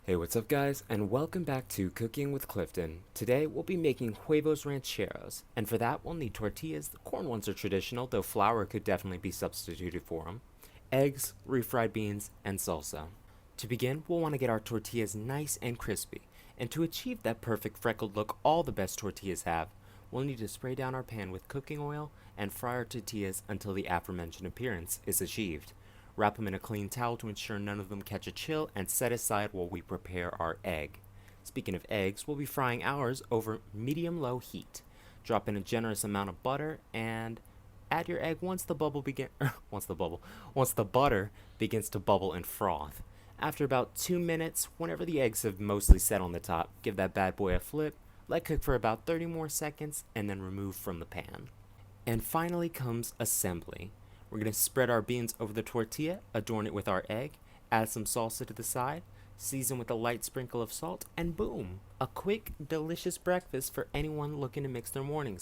Hey, what's up guys, and welcome back to Cooking with Clifton. Today we'll be making Huevos Rancheros, and for that we'll need tortillas. The corn ones are traditional, though flour could definitely be substituted for them. Eggs, refried beans, and salsa. To begin, we'll want to get our tortillas nice and crispy, and to achieve that perfect freckled look all the best tortillas have, we'll need to spray down our pan with cooking oil and fry our tortillas until the aforementioned appearance is achieved. Wrap them in a clean towel to ensure none of them catch a chill and set aside while we prepare our egg. Speaking of eggs, we'll be frying ours over medium-low heat. Drop in a generous amount of butter and add your egg once the butter begins to bubble and froth. After about 2 minutes, whenever the eggs have mostly set on the top, give that bad boy a flip, let cook for about 30 more seconds, and then remove from the pan. And finally comes assembly. We're going to spread our beans over the tortilla, adorn it with our egg, add some salsa to the side, season with a light sprinkle of salt, and boom! A quick, delicious breakfast for anyone looking to mix their mornings.